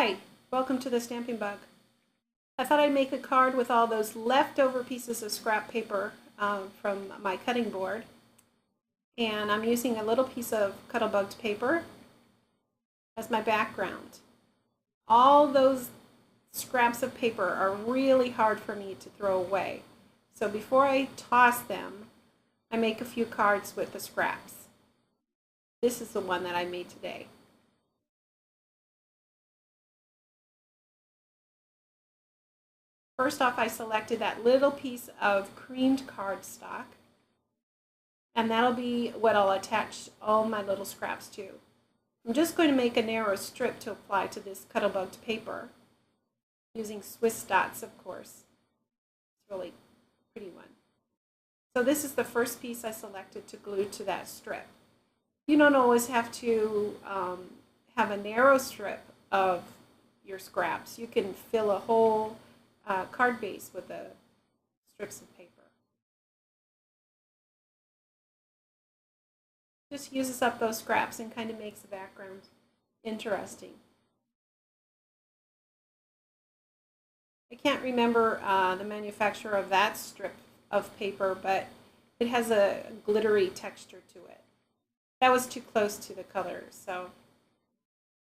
Hi, welcome to the Stamping Bug. I thought I'd make a card with all those leftover pieces of scrap paper from my cutting board. And I'm using a little piece of Cuddlebugged paper as my background. All those scraps of paper are really hard for me to throw away. So before I toss them, I make a few cards with the scraps. This is the one that I made today. First off, I selected that little piece of creamed cardstock, and that'll be what I'll attach all my little scraps to. I'm just going to make a narrow strip to apply to this Cuddlebugged paper, using Swiss dots, of course. It's a really pretty one. So this is the first piece I selected to glue to that strip. You don't always have to have a narrow strip of your scraps. You can fill a whole card base with the strips of paper. Just uses up those scraps and kind of makes the background interesting. I can't remember the manufacturer of that strip of paper, but it has a glittery texture to it. That was too close to the color, so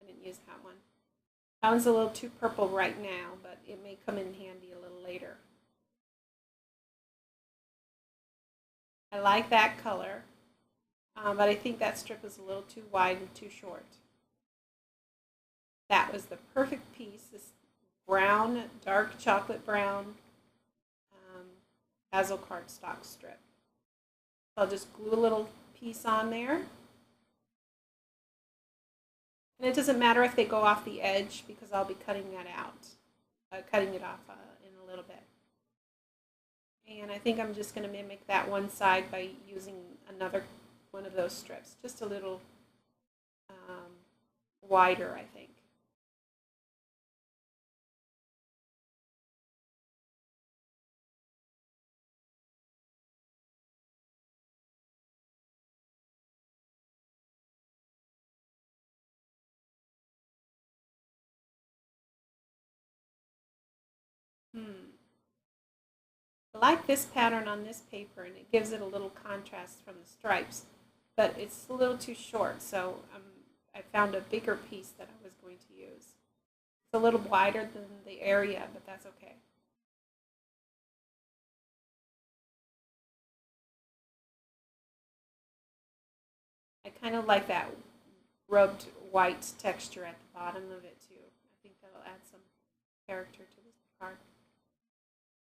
I didn't use that one. That one's a little too purple right now, but it may come in handy a little later. I like that color, but I think that strip is a little too wide and too short. That was the perfect piece, this brown, dark chocolate brown Hazel cardstock strip. So I'll just glue a little piece on there. And it doesn't matter if they go off the edge because I'll be cutting that out, cutting it off in a little bit. And I think I'm just going to mimic that one side by using another one of those strips, just a little wider, I think. I like this pattern on this paper, and it gives it a little contrast from the stripes, but it's a little too short, so I found a bigger piece that I was going to use. It's a little wider than the area, but that's okay. I kind of like that rubbed white texture at the bottom of it too. I think that'll add some character to this card.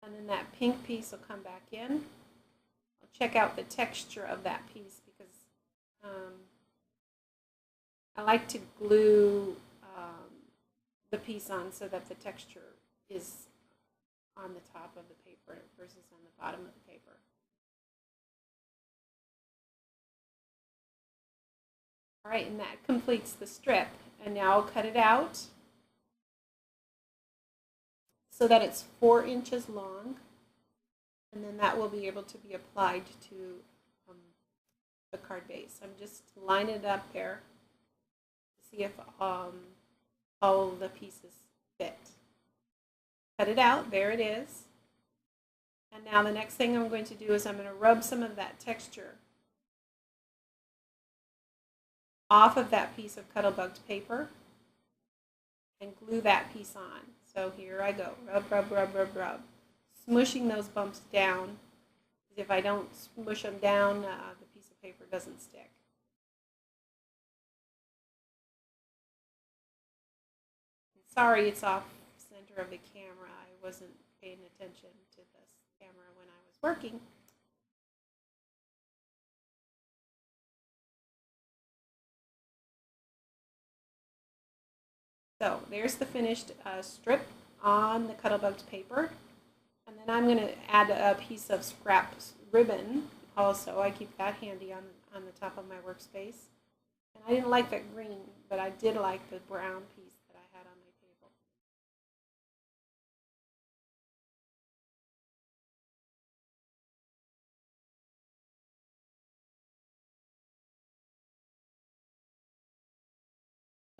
And then that pink piece will come back in. I'll check out the texture of that piece because I like to glue the piece on so that the texture is on the top of the paper versus on the bottom of the paper. All right, and that completes the strip. And now I'll cut it out so that it's 4 inches long, and then that will be able to be applied to the card base. I'm just lining it up there to see if all the pieces fit. Cut it out, there it is. And now the next thing I'm going to do is I'm going to rub some of that texture off of that piece of Cuddlebugged paper and glue that piece on. So here I go, rub, rub, rub, rub, rub. Smushing those bumps down. If I don't smush them down, the piece of paper doesn't stick. Sorry, it's off center of the camera. I wasn't paying attention to this camera when I was working. So there's the finished strip on the Cuddlebugged paper. And then I'm going to add a piece of scrap ribbon also. I keep that handy on the top of my workspace. And I didn't like that green, but I did like the brown piece that I had on my table.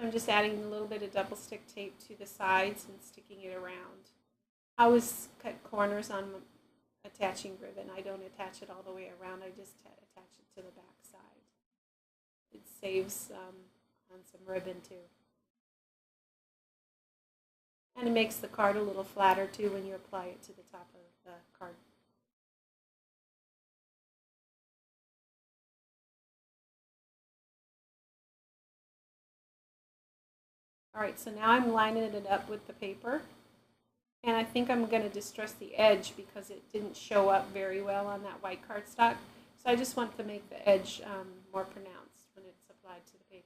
I'm just adding a little bit of double stick tape to the sides and sticking it around. I always cut corners on attaching ribbon. I don't attach it all the way around. I just attach it to the back side. It saves on some ribbon too. And it makes the card a little flatter too when you apply it to the top of the card. Alright, so now I'm lining it up with the paper. And I think I'm going to distress the edge because it didn't show up very well on that white cardstock. So I just want to make the edge more pronounced when it's applied to the paper.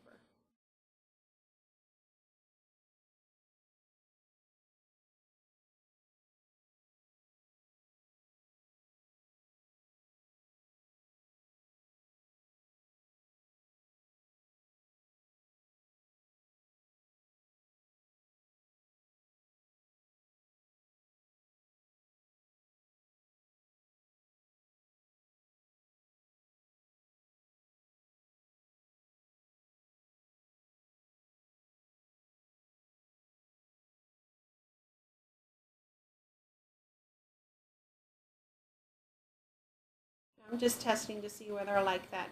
I'm just testing to see whether I like that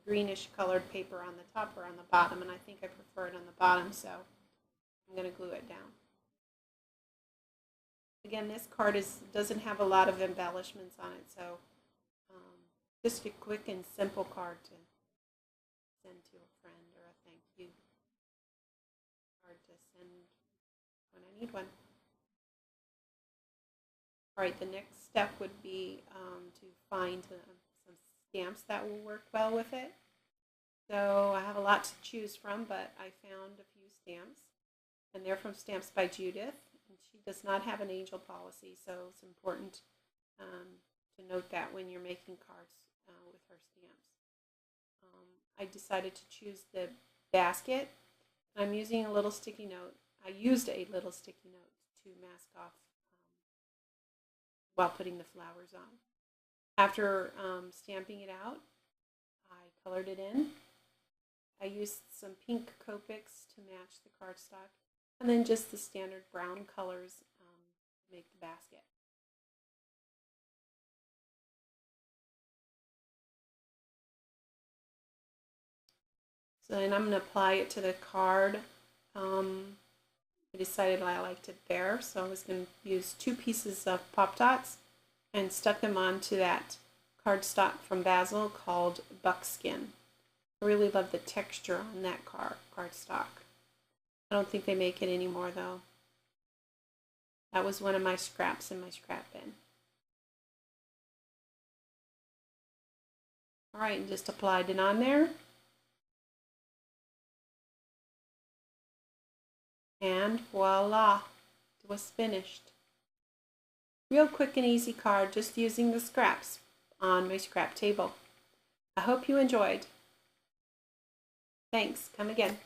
greenish colored paper on the top or on the bottom, and I think I prefer it on the bottom, so I'm going to glue it down. Again, this card doesn't have a lot of embellishments on it, so just a quick and simple card to send to a friend, or a thank you card to send when I need one. All right, the next step would be to find some stamps that will work well with it. So I have a lot to choose from, but I found a few stamps, and they're from Stamps by Judith. And she does not have an angel policy, so it's important to note that when you're making cards with her stamps. I decided to choose the basket. I'm using a little sticky note. I used a little sticky note to mask off while putting the flowers on. After stamping it out, I colored it in. I used some pink Copics to match the cardstock, and then just the standard brown colors to make the basket. So then I'm going to apply it to the card. I decided I liked it there, so I was going to use 2 pieces of Pop Dots and stuck them onto that cardstock from Basil called Buckskin. I really love the texture on that cardstock. I don't think they make it anymore though. That was one of my scraps in my scrap bin. Alright, and just applied it on there. And voila, it was finished. Real quick and easy card, just using the scraps on my scrap table. I hope you enjoyed. Thanks. Come again.